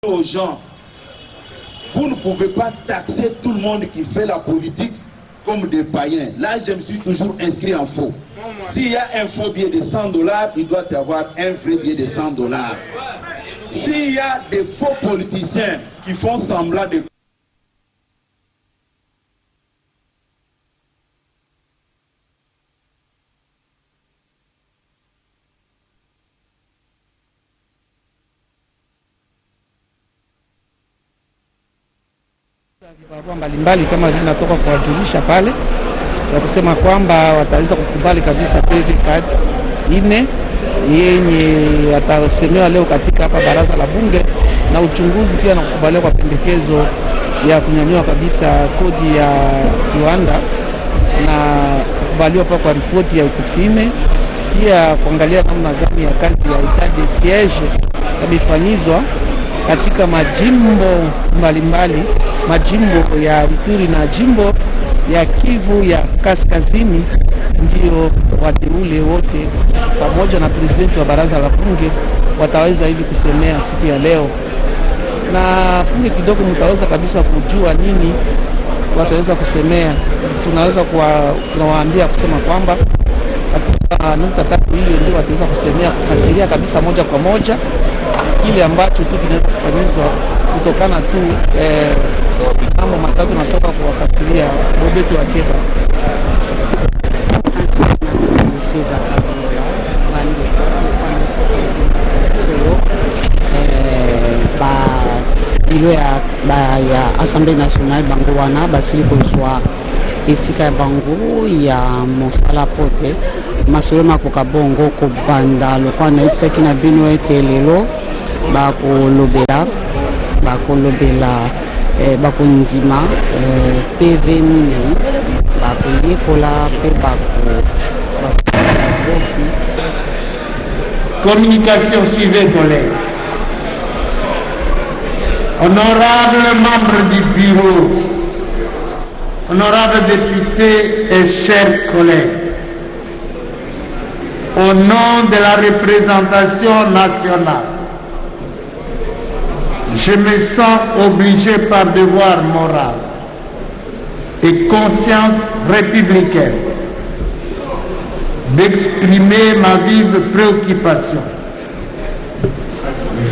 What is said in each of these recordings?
aux gens, vous ne pouvez pas taxer tout le monde qui fait la politique comme des païens. Là, je me suis toujours inscrit en faux. S'il y a un faux billet de $100, il doit y avoir un vrai billet de $100. S'il y a des faux politiciens qui font semblant de... Vibarua mbalimbali kama vile natoka kuwajulisha pale ya kusema kwamba wataweza kukubali kabisa PV card 4 yenye watasemewa leo katika hapa baraza la bunge, na uchunguzi pia na kukubaliwa kwa pendekezo ya kunyanyua kabisa kodi ya kiwanda na kukubaliwa kwa ripoti ya Ikufime, pia kuangalia namna gani ya kazi ya etat de siege yamefanyizwa katika majimbo mbalimbali, majimbo ya Ituri na jimbo ya Kivu ya Kaskazini. Ndio wateule wote pamoja na presidenti wa baraza la bunge wataweza hivi kusemea siku ya leo, na punge kidogo mtaweza kabisa kujua nini wataweza kusemea. Tunawaambia kusema kwamba katika nukta tatu hiyo ndio wataweza kusemea, kufasiria kabisa moja kwa moja kile ambacho tu kinaweza kufanyizwa kutokana tu mambo matatu natoka kuwafasiria Bobeto wa Keba. Bilo ya Assemblée nationale bango wana basili kozwa esika ya bango ya mosala pote masolo makoka bongo kobanda lokwa na ipsaki na bino ete lelo bakolobela bakondima PV minei bakoyekola mpe bakoti. Communication suivez, collègues. Honorables membres du bureau, honorables députés et chers collègues, au nom de la représentation nationale, je me sens obligé par devoir moral et conscience républicaine d'exprimer ma vive préoccupation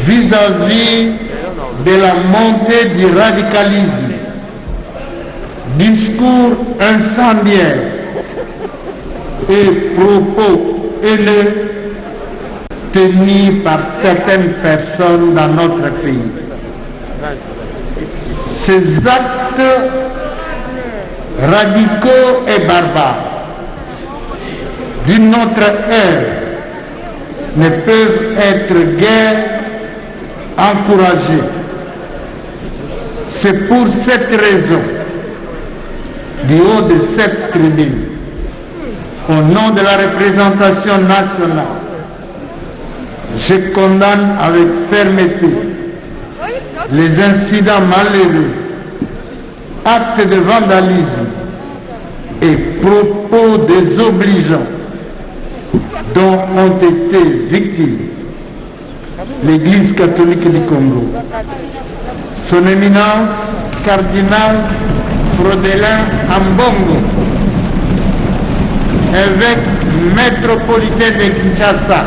vis-à-vis de la montée du radicalisme, discours incendiaires et propos haineux tenus par certaines personnes dans notre pays. Ces actes radicaux et barbares d'une autre ère ne peuvent être guère encouragés. C'est pour cette raison, du haut de cette tribune, au nom de la représentation nationale, je condamne avec fermeté les incidents malheureux, actes de vandalisme et propos désobligeants dont ont été victimes l'Église catholique du Congo, son éminence cardinal Frodelin Ambongo, évêque métropolitain de Kinshasa,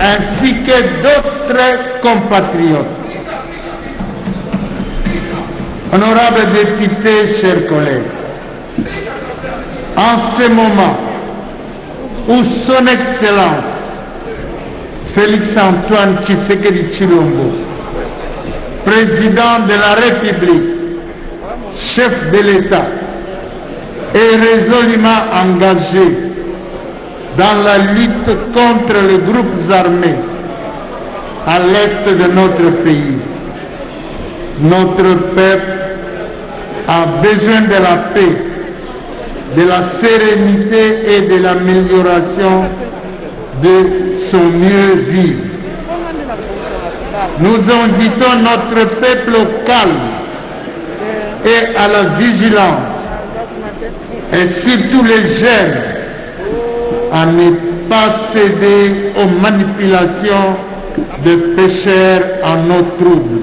ainsi que d'autres compatriotes. Honorables députés, chers collègues, en ce moment où son Excellence Félix-Antoine Tshisekedi Tshilombo, président de la République, chef de l'État, est résolument engagé dans la lutte contre les groupes armés à l'est de notre pays. Notre peuple a besoin de la paix, de la sérénité et de l'amélioration de son mieux vivre. Nous invitons notre peuple au calme et à la vigilance, et surtout les jeunes à ne pas céder aux manipulations de pêcheurs en eau trouble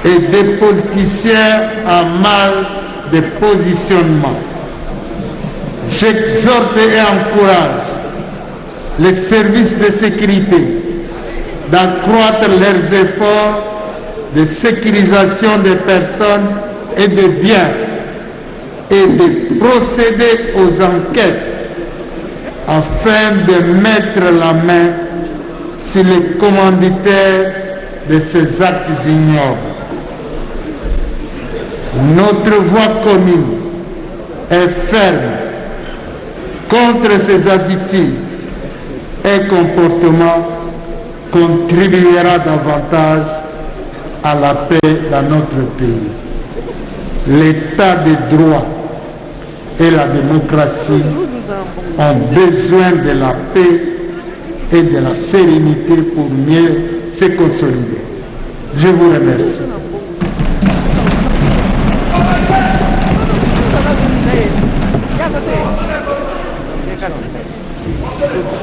et des politiciens en mal de positionnement. J'exhorte et encourage les services de sécurité d'accroître leurs efforts de sécurisation des personnes et des biens et de procéder aux enquêtes afin de mettre la main sur les commanditaires de ces actes ignobles. Notre voix commune est ferme contre ces attitudes et comportements contribuera davantage à la paix dans notre pays. L'état de droit et la démocratie ont besoin de la paix et de la sérénité pour mieux se consolider. Je vous remercie.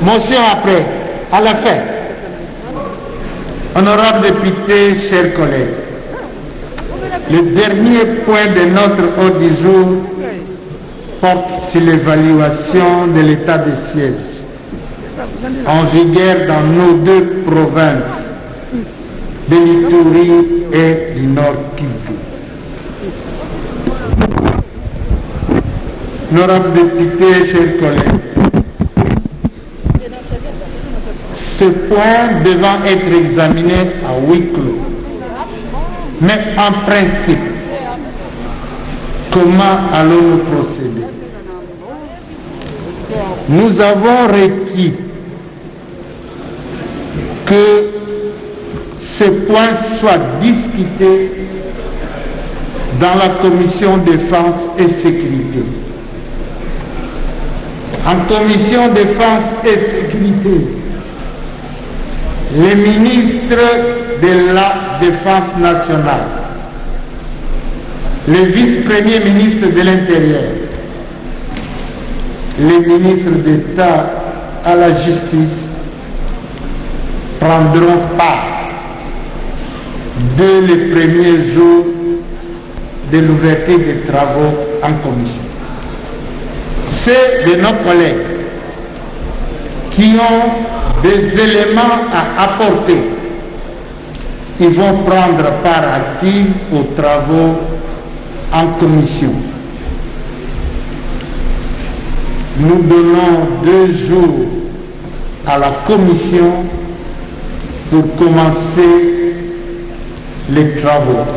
Motion après, à la fin. Honorables députés, chers collègues, le dernier point de notre ordre du jour porte sur l'évaluation de l'état de siège en vigueur dans nos deux provinces de l'Ituri et du Nord Kivu. Honorables députés, chers collègues, ce point devant être examiné à huis clos. Mais en principe, comment allons-nous procéder? Nous avons requis que ce point soit discuté dans la commission défense et sécurité. En commission défense et sécurité, les ministres de la Défense nationale, les vice-premiers ministres de l'Intérieur, les ministres d'État à la justice prendront part dès les premiers jours de l'ouverture des travaux en commission. C'est de nos collègues qui ont des éléments à apporter. Ils vont prendre part active aux travaux en commission. Nous donnons 2 jours à la commission pour commencer les travaux.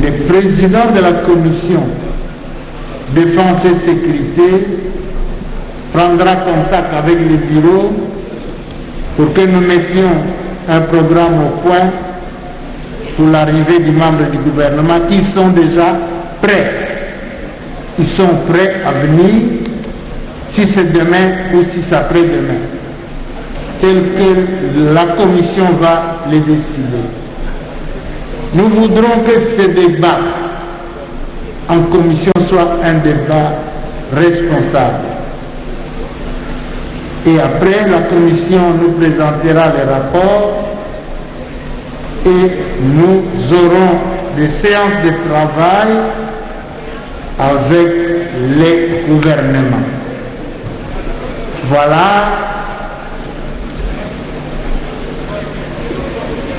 Le président de la commission Défense et Sécurité prendra contact avec le bureau pour que nous mettions un programme au point pour l'arrivée des membres du gouvernement qui sont déjà prêts. Ils sont prêts à venir, si c'est demain ou si c'est après-demain, tel que la commission va les décider. Nous voudrons que ce débat en commission soit un débat responsable. Et après, la commission nous présentera les rapports et nous aurons des séances de travail avec les gouvernements. Voilà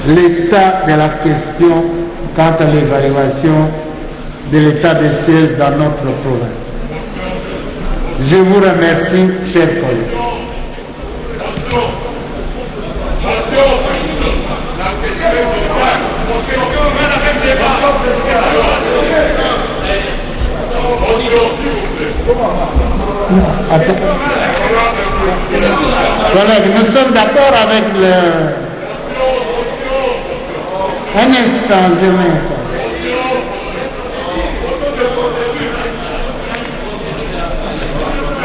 l'état de la question quant à l'évaluation de l'état de siège dans notre province. Je vous remercie, chers collègues. Collègues, nous sommes d'accord avec le... Un instant, je mets.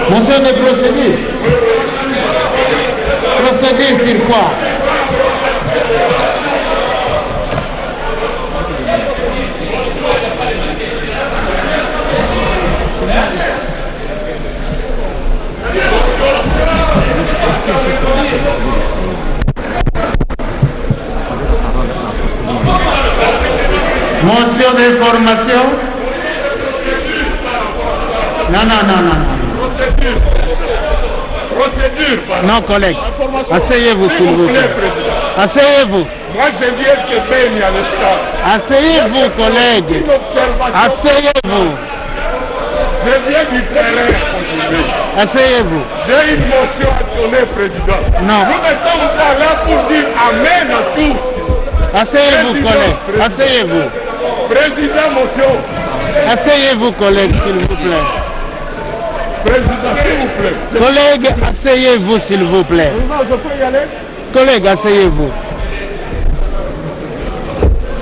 Motion de procédure. Procédure sur quoi? Motion d'information. Non. Procédure. Non, collègue. Asseyez-vous, s'il vous plaît. Asseyez-vous. Moi, je viens que baigne à l'État. Asseyez-vous, collègue. Asseyez-vous. Je viens du terrain aujourd'hui. Asseyez-vous. J'ai une motion à donner, Président. Non. Nous ne sommes pas là pour dire Amen à tout. Asseyez-vous, collègue. Asseyez-vous. Président, motion. Asseyez-vous, collègue, s'il vous plaît. Président, s'il vous plaît. Collègue, asseyez-vous, s'il vous plaît. Je peux y aller? Collègue, asseyez-vous.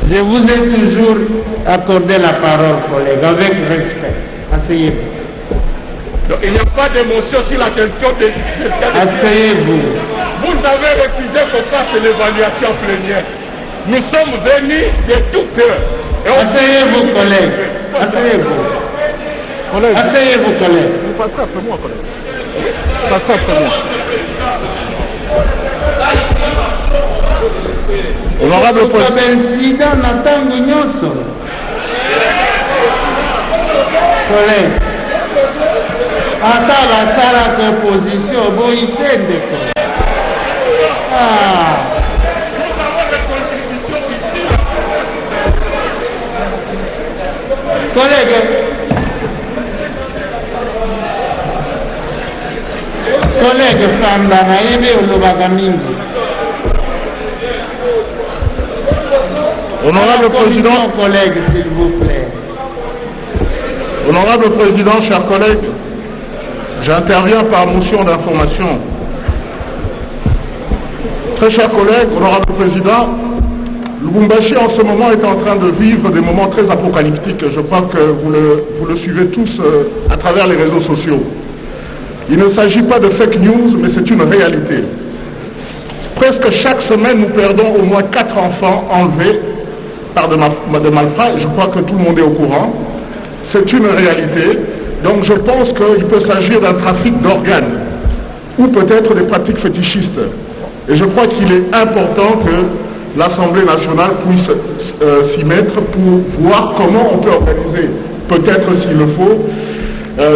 Je vous ai toujours accordé la parole, collègue, avec respect. Asseyez-vous. Donc, il n'y a pas d'émotion sur la question de... Asseyez-vous. Vous avez refusé qu'on fasse l'évaluation plénière. Nous sommes venus de tout cœur. Asseyez-vous, collègue. Asseyez-vous. Asseyez-vous, collègue. Vous passerez après moi, collègue. Vous passerez après moi. Honorable Président, collègue, ata basalaka opposition boyitende ko. Collègue Famba nayebi olobaka mingi. Honorable Président, collègue, s'il vous plaît. Honorable Président, chers collègues, j'interviens par motion d'information. Très chers collègues, Honorable Président, Lubumbashi en ce moment est en train de vivre des moments très apocalyptiques. Je crois que vous le suivez tous à travers les réseaux sociaux. Il ne s'agit pas de fake news, mais c'est une réalité. Presque chaque semaine, nous perdons au moins 4 enfants enlevés par de malfrats. Je crois que tout le monde est au courant. C'est une réalité. Donc je pense qu'il peut s'agir d'un trafic d'organes ou peut-être des pratiques fétichistes. Et je crois qu'il est important que l'Assemblée nationale puisse s'y mettre pour voir comment on peut organiser, peut-être s'il le faut,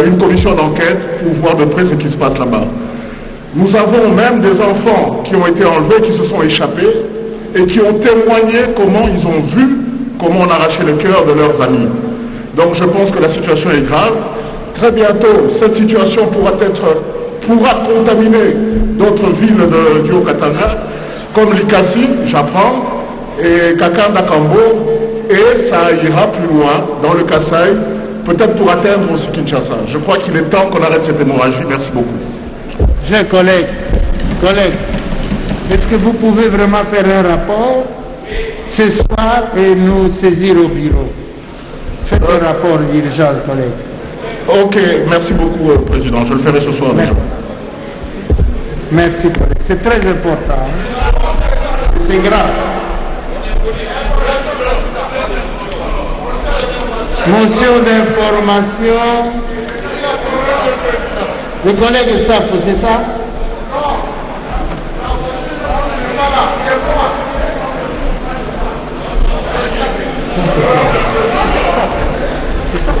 une commission d'enquête pour voir de près ce qui se passe là-bas. Nous avons même des enfants qui ont été enlevés, qui se sont échappés et qui ont témoigné comment ils ont vu, comment on arrachait le cœur de leurs amis. Donc je pense que la situation est grave. Très bientôt, cette situation pourra contaminer d'autres villes du Haut-Katanga, comme Likasi, j'apprends, et Kakanda Kambo, et ça ira plus loin dans le Kasaï, peut-être pour atteindre aussi Kinshasa. Je crois qu'il est temps qu'on arrête cette hémorragie. Merci beaucoup. Chers collègues, est-ce que vous pouvez vraiment faire un rapport ce soir et nous saisir au bureau? Faites un rapport d'urgence, collègue. Ok, merci beaucoup, Président. Je le ferai ce soir. Merci. Merci, collègue. C'est très important. C'est grave. Motion d'information. Le collègue Safo, c'est ça? C'est ça.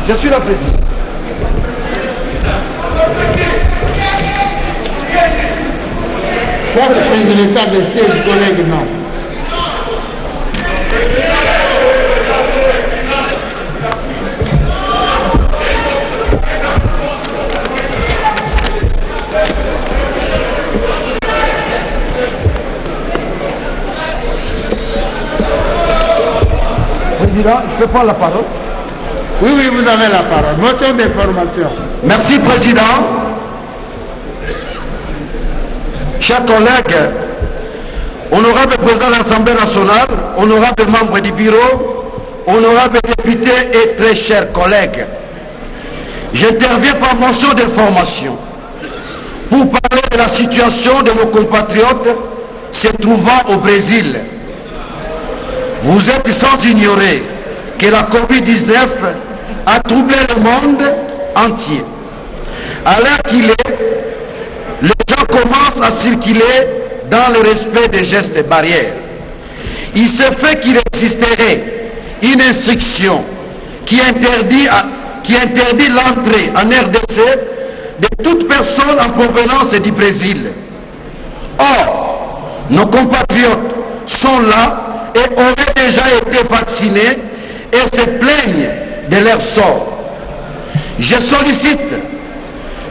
Je suis la présidente. Ça, c'est prise de l'état de siège, collègue, non. Président, je peux prendre la parole? Oui, vous avez la parole. Motion d'information. Merci, Président. Chers collègues, honorable Président de l'Assemblée nationale, honorable membre du bureau, honorable député et très chers collègues, j'interviens par motion d'information pour parler de la situation de nos compatriotes se trouvant au Brésil. Vous êtes sans ignorer que la Covid-19 a troublé le monde entier. À l'heure qu'il est, les gens commencent à circuler dans le respect des gestes barrières. Il se fait qu'il existerait une instruction qui interdit l'entrée en RDC de toute personne en provenance du Brésil. Or, nos compatriotes sont là et auraient déjà été vaccinés et se plaignent de leur sort. Je sollicite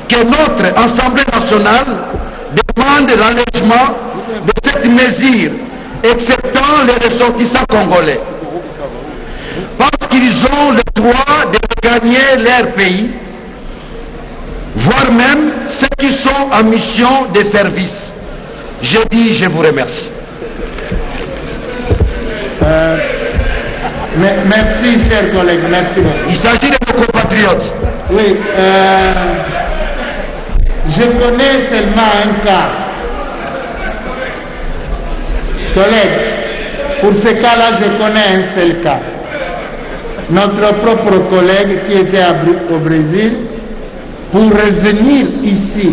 que notre Assemblée nationale demande l'allègement de cette mesure, exceptant les ressortissants congolais, parce qu'ils ont le droit de gagner leur pays, voire même ceux qui sont en mission de service. Je dis, je vous remercie. Merci, chers collègues, merci beaucoup. Il s'agit de nos compatriotes. Oui, je connais seulement un cas. Collègues, pour ce cas-là, je connais un seul cas. Notre propre collègue qui était au Brésil, pour revenir ici,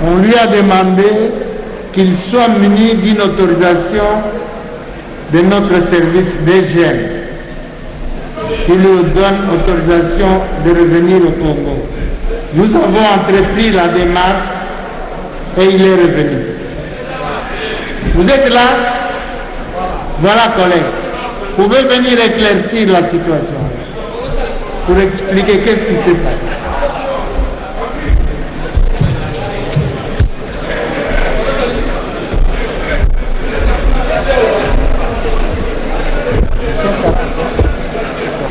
on lui a demandé qu'il soit muni d'une autorisation de notre service d'hygiène qui lui donne autorisation de revenir au Congo. Nous avons entrepris la démarche et il est revenu. Vous êtes là? Voilà, collègues. Vous pouvez venir éclaircir la situation pour expliquer qu'est-ce qui s'est passé.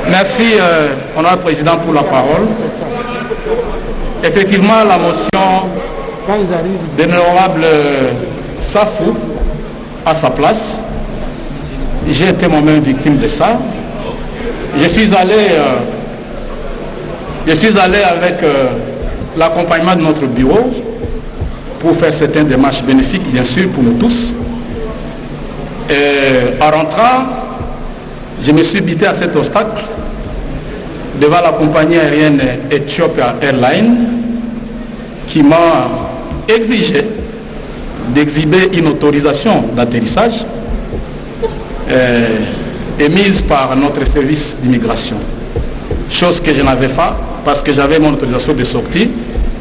Merci, honorable président, pour la parole. Effectivement, la motion de l'honorable Safou à sa place. J'ai été moi-même victime de ça. Je suis allé avec l'accompagnement de notre bureau pour faire certaines démarches bénéfiques, bien sûr, pour nous tous. Et en rentrant, je me suis buté à cet obstacle devant la compagnie aérienne Ethiopia Airlines qui m'a exigé d'exhiber une autorisation d'atterrissage émise par notre service d'immigration. Chose que je n'avais pas parce que j'avais mon autorisation de sortie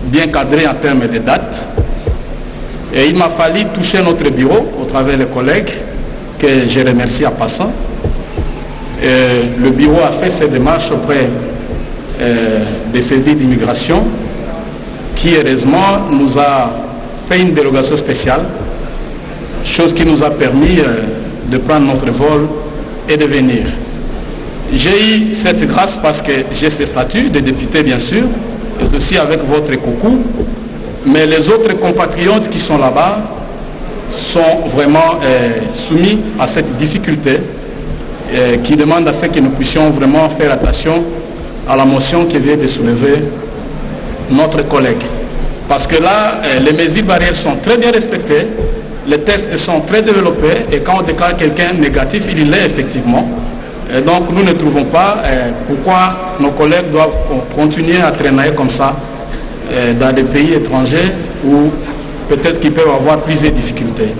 bien cadrée en termes de date. Et il m'a fallu toucher notre bureau au travers des collègues que je remercie en passant. Le bureau a fait ses démarches auprès des services d'immigration qui heureusement nous a fait une dérogation spéciale, chose qui nous a permis de prendre notre vol et de venir. J'ai eu cette grâce parce que j'ai ce statut de député bien sûr, et aussi avec votre coucou, mais les autres compatriotes qui sont là-bas sont vraiment soumis à cette difficulté qui demande à ce que nous puissions vraiment faire attention à la motion qui vient de soulever notre collègue. Parce que là, les mesures barrières sont très bien respectées, les tests sont très développés et quand on déclare quelqu'un négatif, il l'est effectivement. Et donc nous ne trouvons pas pourquoi nos collègues doivent continuer à traîner comme ça dans des pays étrangers où peut-être qu'ils peuvent avoir plus de difficultés.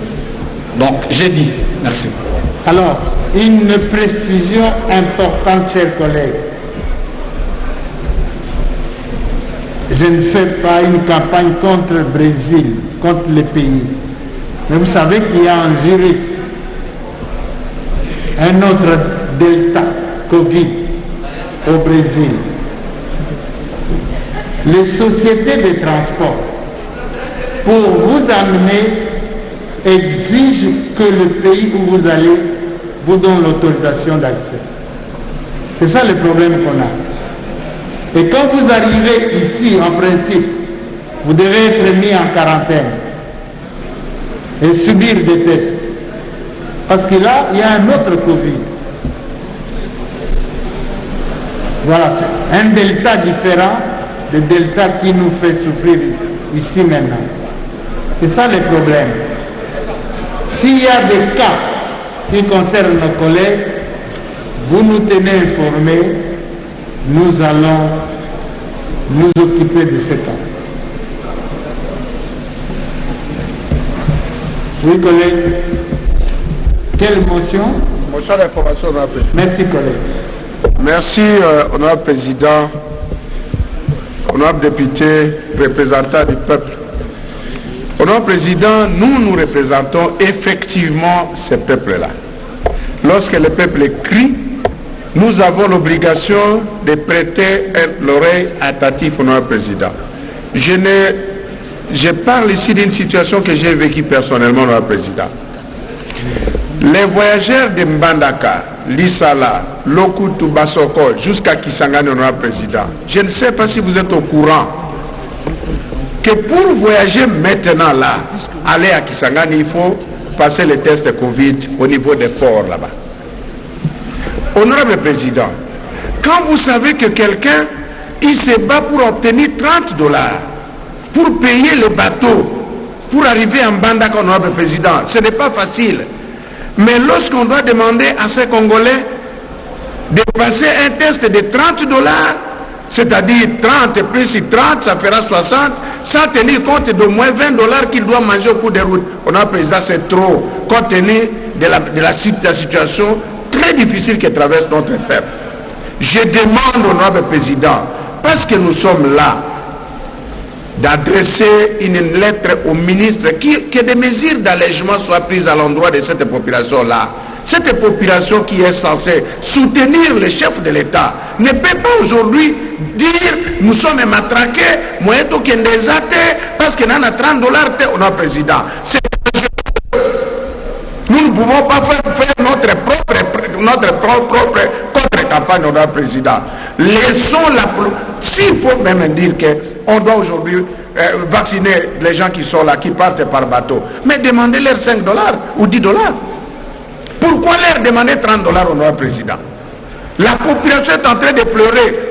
Donc j'ai dit merci. Alors, une précision importante, chers collègues. Je ne fais pas une campagne contre le Brésil, contre le pays. Mais vous savez qu'il y a un virus, un autre Delta, Covid, au Brésil. Les sociétés de transport, pour vous amener, exigent que le pays où vous allez vous donne l'autorisation d'accès. C'est ça le problème qu'on a. Et quand vous arrivez ici, en principe, vous devez être mis en quarantaine et subir des tests. Parce que là, il y a un autre Covid. Voilà, c'est un delta différent du delta qui nous fait souffrir ici maintenant. C'est ça le problème. S'il y a des cas qui concernent nos collègues, vous nous tenez informés, nous allons nous occuper de ce cas. Oui, collègue. Quelle motion? Motion d'information, honorable président. Merci, collègue. Merci, honorable président, honorable député, représentant du peuple. Honorable président, nous représentons effectivement ce peuple-là. Lorsque le peuple crie, nous avons l'obligation de prêter l'oreille attentive, honorable président. Je parle ici d'une situation que j'ai vécue personnellement, honorable président. Les voyageurs de Mbandaka, Lissala, Lokutu, Basoko, jusqu'à Kisangani, honorable président, je ne sais pas si vous êtes au courant que pour voyager maintenant là, aller à Kisangani, il faut passer le test de Covid au niveau des ports là-bas. Honorable président, quand vous savez que quelqu'un, il se bat pour obtenir $30 pour payer le bateau, pour arriver en Mbandaka, honorable président, ce n'est pas facile. Mais lorsqu'on doit demander à ces Congolais de passer un test de $30, c'est-à-dire 30 plus 30, ça fera 60, sans tenir compte d'au moins $20 qu'il doit manger au cours des routes. Honorable président, c'est trop, compte tenu de la situation très difficile que traverse notre peuple. Je demande, honorable président, parce que nous sommes là, d'adresser une lettre au ministre que des mesures d'allègement soient prises à l'endroit de cette population-là. Cette population qui est censée soutenir le chef de l'État ne peut pas aujourd'hui dire nous sommes matraqués, parce que nous avons $30, on a président. Nous ne pouvons pas faire notre propre contre-campagne, on a président. Laissons s'il faut même dire qu'on doit aujourd'hui vacciner les gens qui sont là, qui partent par bateau, mais demandez-leur $5 ou $10. Pourquoi leur demander $30, honorable président? La population est en train de pleurer.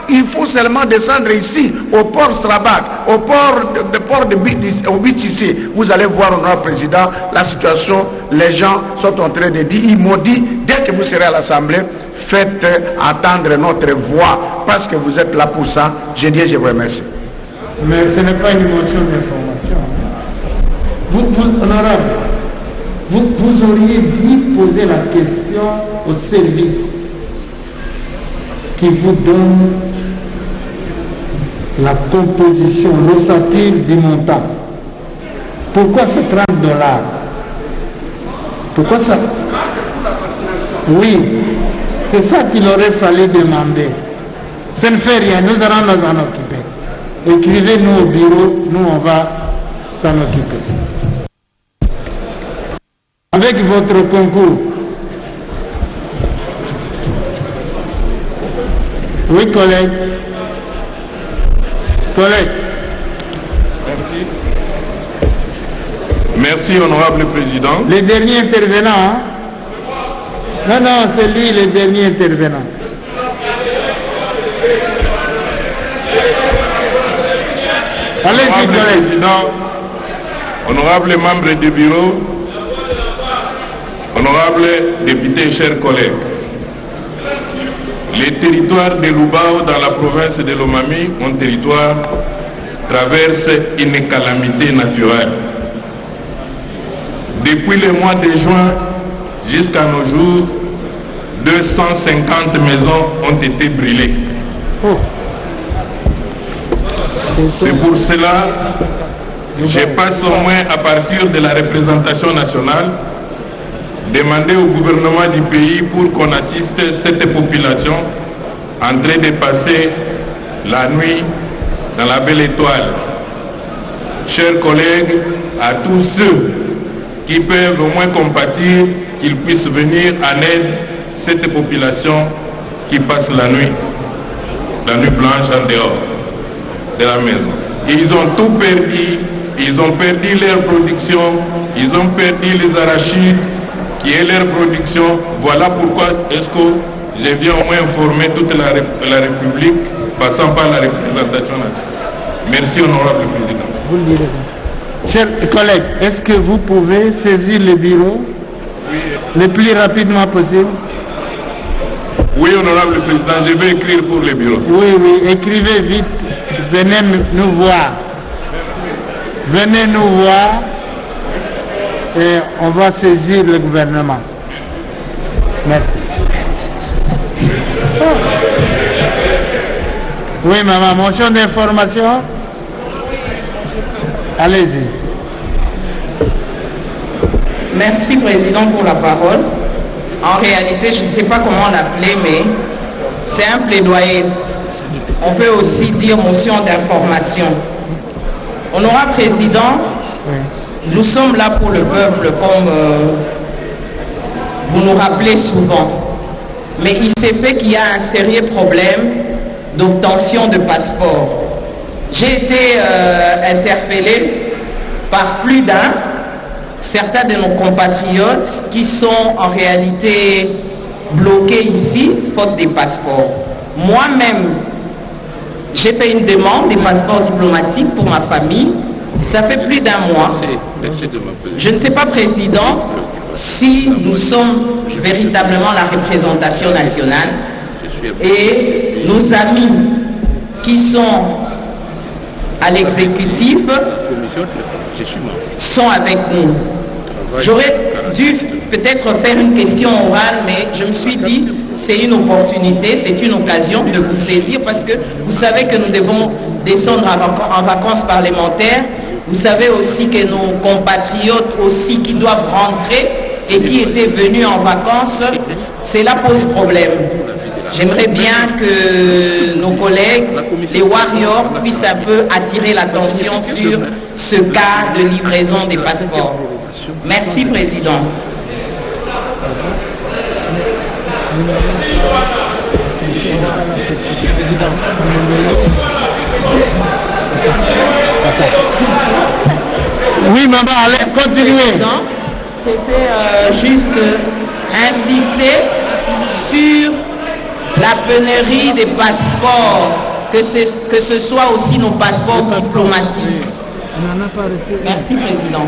Il faut seulement descendre ici, au port Strabag, au port de Beach ici. Vous allez voir, honorable président, la situation, les gens sont en train de dire, ils m'ont dit, dès que vous serez à l'Assemblée, faites entendre notre voix, parce que vous êtes là pour ça. Je dis, je vous remercie. Mais ce n'est pas une motion d'information. Honorable, vous auriez dû poser la question au service qui vous donne la composition, l'ossature du montant. Pourquoi ce $30? Pourquoi ça? Oui, c'est ça qu'il aurait fallu demander. Ça ne fait rien, nous allons nous en occuper. Écrivez-nous au bureau, nous on va s'en occuper. Avec votre concours. Oui, collègue. Collègue. Merci, honorable président. Les derniers intervenants. Hein? Non, c'est lui le dernier intervenant. Allez-y, collègue. Président, honorable membre du bureau, honorable député, chers collègues, les territoires de Lubao dans la province de Lomami, mon territoire, traverse une calamité naturelle. Depuis le mois de juin jusqu'à nos jours, 250 maisons ont été brûlées. C'est pour cela que je passe au moins à partir de la représentation nationale demander au gouvernement du pays pour qu'on assiste cette population en train de passer la nuit dans la belle étoile. Chers collègues, à tous ceux qui peuvent au moins compatir, qu'ils puissent venir en aide cette population qui passe la nuit blanche en dehors de la maison. Ils ont tout perdu, ils ont perdu leur production, ils ont perdu les arachides, qui est leur production. Voilà pourquoi est-ce que je viens au moins informer toute la République, passant par la représentation nationale. Merci, honorable président. Vous le direz. Chers collègues, est-ce que vous pouvez saisir le bureau le plus rapidement possible? Oui, honorable président, je vais écrire pour le bureau. Oui, écrivez vite. Venez nous voir. Venez nous voir. et on va saisir le gouvernement. Merci. Oui, maman, motion d'information. Allez-y. Merci, Président, pour la parole. En réalité, je ne sais pas comment l'appeler, mais c'est un plaidoyer. On peut aussi dire motion d'information. Honorable Président, nous sommes là pour le peuple, comme vous nous rappelez souvent. Mais il s'est fait qu'il y a un sérieux problème d'obtention de passeport. J'ai été interpellé par plus d'un, certains de nos compatriotes qui sont en réalité bloqués ici, faute des passeports. Moi-même, j'ai fait une demande des passeports diplomatiques pour ma famille. Ça fait plus d'un mois. Je ne sais pas, Président, si nous sommes véritablement la représentation nationale et nos amis qui sont à l'exécutif sont avec nous. J'aurais dû peut-être faire une question orale, mais je me suis dit, c'est une opportunité, c'est une occasion de vous saisir parce que vous savez que nous devons descendre en vacances parlementaires. Vous savez aussi que nos compatriotes aussi qui doivent rentrer et qui étaient venus en vacances, cela pose problème. J'aimerais bien que nos collègues, les warriors, puissent un peu attirer l'attention sur ce cas de livraison des passeports. Merci, Président. Oui, maman, allez, continuez. C'était juste insister sur la pénurie des passeports, que ce soit aussi nos passeports diplomatiques. Merci, Président.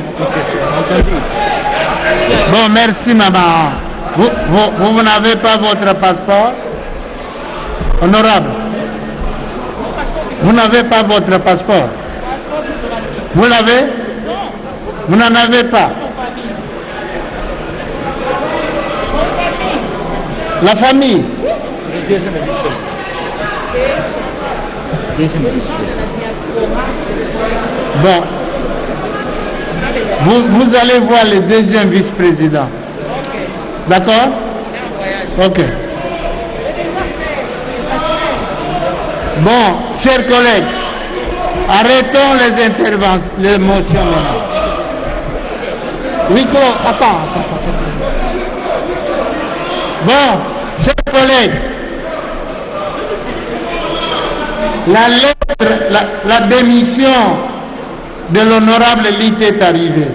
Bon, merci, maman. Vous n'avez pas votre passeport? Honorable. Vous n'avez pas votre passeport? Vous l'avez? Vous n'en avez pas? La famille? Bon. Vous allez voir le deuxième vice-président. D'accord? Ok. Bon, chers collègues, arrêtons les interventions, les motions. Oui, attends. Bon, chers collègues, la lettre, la démission de l'honorable Lite est arrivée.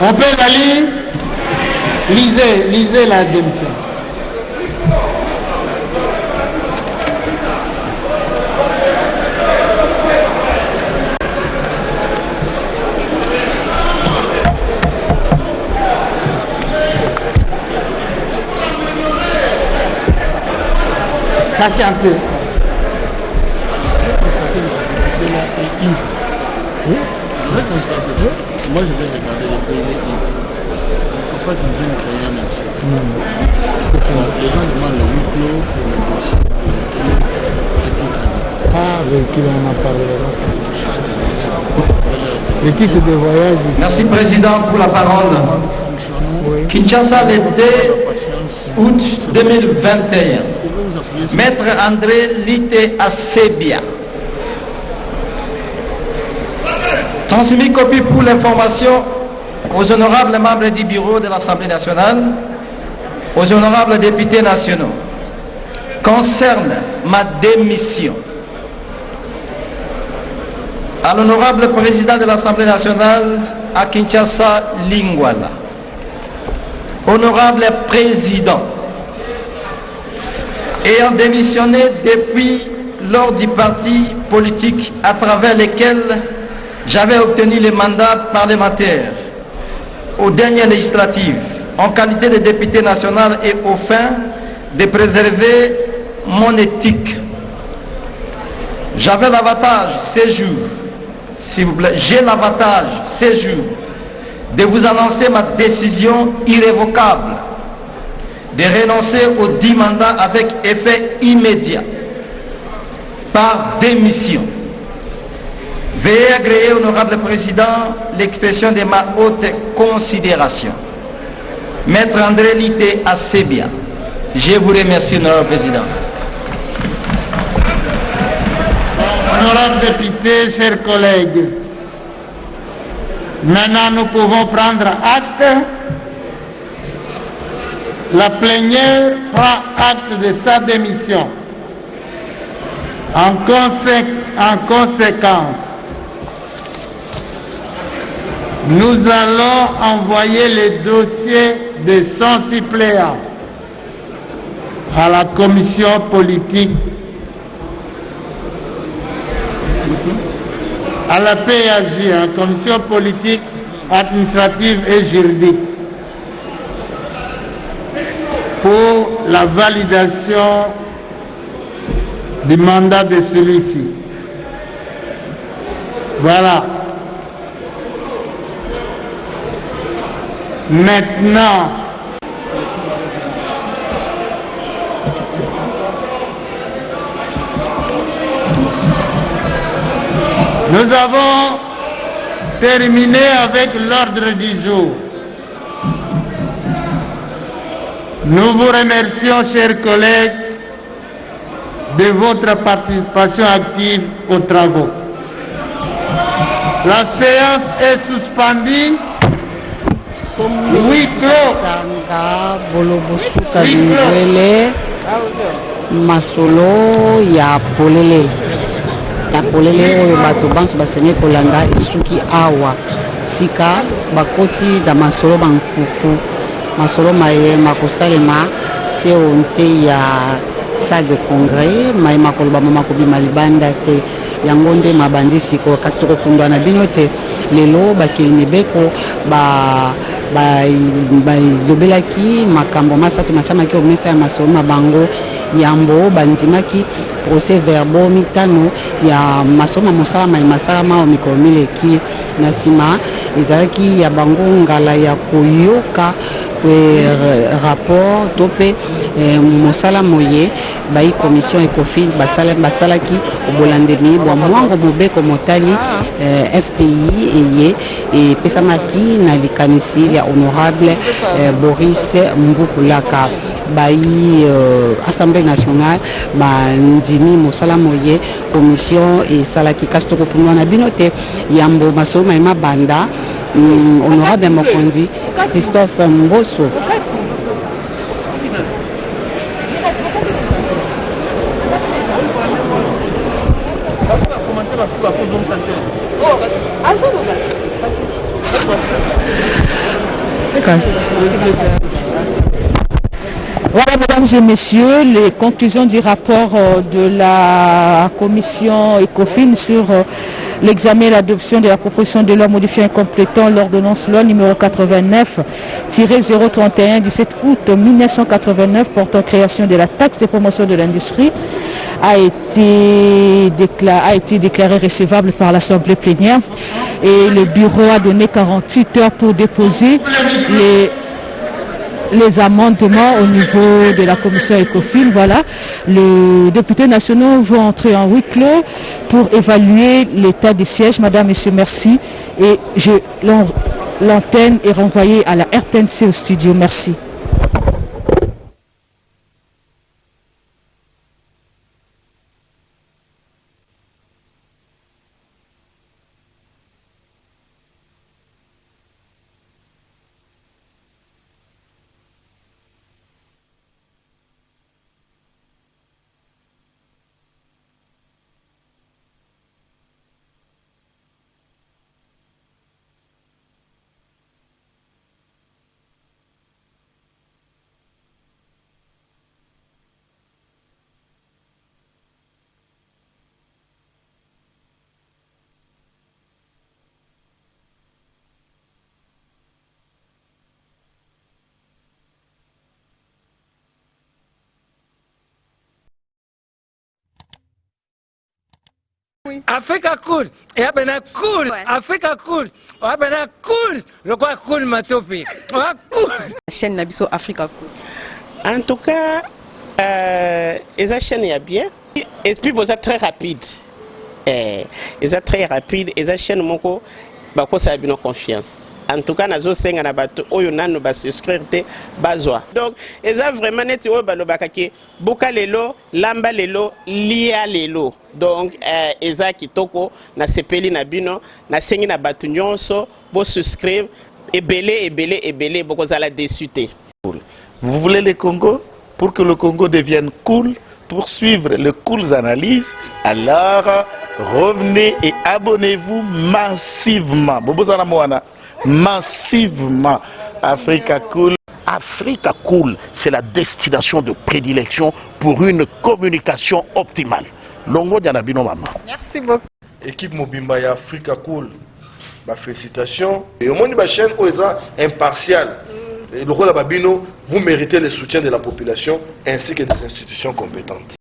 On peut la lire? Lisez la démission. Cassez un peu. Moi, je vais regarder les pays. Il ne faut pas qu'ils viennent créer un ainsi. Les gens demandent le huis clos pour le dossier. Ah, oui, qui en a parlé. Le titre de voyage. Merci, Président, pour la parole. Oui. Kinshasa, le 2 août 2021. Maître André Lite Asebia. Transmis copie pour l'information aux honorables membres du bureau de l'Assemblée nationale, aux honorables députés nationaux, concerne ma démission. À l'honorable président de l'Assemblée nationale à Kinshasa, Lingwala. Honorable président, ayant démissionné depuis lors du parti politique à travers lequel j'avais obtenu le mandat parlementaire aux dernières législatives en qualité de député national et au fin de préserver mon éthique. J'avais l'avantage ces jours, s'il vous plaît, j'ai l'avantage ces jours de vous annoncer ma décision irrévocable de renoncer aux 10 mandats avec effet immédiat par démission. Veuillez agréer, honorable président, l'expression de ma haute considération. Maître André Lité Assebia, je vous remercie, honorable président. Honorable député, chers collègues, maintenant nous pouvons prendre acte. La plénière prend acte de sa démission. En conséquence, nous allons envoyer les dossiers de son suppléant à la commission politique, à la PAJ, commission politique, administrative et juridique, pour la validation du mandat de celui-ci. Voilà. Maintenant, nous avons terminé avec l'ordre du jour. Nous vous remercions, chers collègues, de votre participation active aux travaux. La séance est suspendue. Oui, masolo ya polele oyo bato banso basenye kolanda esuki awa sika bakoti da masolo bankuku masolo mayema kosalema se onte ya salle de congrès mayema koloba mama kobima libanda te yango nde mabandisi ko kasi tokokundwa na bino te lelo bakili mibeko balobelaki makambo masato matiamaki omesa ya masolo na bango yambo bandimaki procès verbaux mitano ya masolo mosala mayema salama o mikolo mileki na nsima ezalaki ya bango ngala ya koyoka rapport to mpe mosala moye bai commission ECOFIN basalaki obolandemi bwa mwango mobeko motali FPI eye epesamaki na likanisi ya honorable Boris Mbukulaka bai Assemblée nationale bandimi mosala moye commission esalaki kasi tokopundwa na bino te yambo masolo mayema banda honorable mokonzi Christophe Mboso. Voilà, mesdames et messieurs, les conclusions du rapport de la commission ECOFIN sur l'examen et l'adoption de la proposition de loi modifiant et complétant l'ordonnance loi numéro 89-031 du 7 août 1989 portant création de la taxe de promotion de l'industrie a été déclaré recevable par l'Assemblée plénière et le bureau a donné 48 heures pour déposer les amendements au niveau de la commission ECOFIN. Voilà, les députés nationaux vont entrer en huis clos pour évaluer l'état des sièges. Madame, Messieurs, merci. Et l'antenne est renvoyée à la RTNC au studio. Merci. Africa cool. Et abena cool. Africa cool. Abena cool. Le quoi cool matopi. Cool. Chaîne Nabiso Africa cool. En tout cas, les chaînes y a bien. Et puis vous êtes très rapide. Ils sont très rapides. Les chaînes moko bako ça a bien confiance. En tout cas, nazo senga na bato oyo nanu ba souscrire te bazwa. Donc, ils ont vraiment neti oyo balobaka ke buka lelo, lamba lelo, lia lelo. Donc, ils ont kitoko na sepeli na bino, na sengi na bato nyonso bo souscrire ebele boko zala déçuté. Vous voulez le Congo? Pour que le Congo devienne cool, pour suivre les cool analyses, alors revenez et abonnez-vous massivement. Bobozana Moana. Massivement. Africa Cool. Africa Cool, c'est la destination de prédilection pour une communication optimale. Longo Dianabino Mama. Merci beaucoup. Équipe Mobimba et Africa Cool, félicitations. Et au monde de la chaîne, impartial. Et le rôle de Babino, vous méritez le soutien de la population ainsi que des institutions compétentes.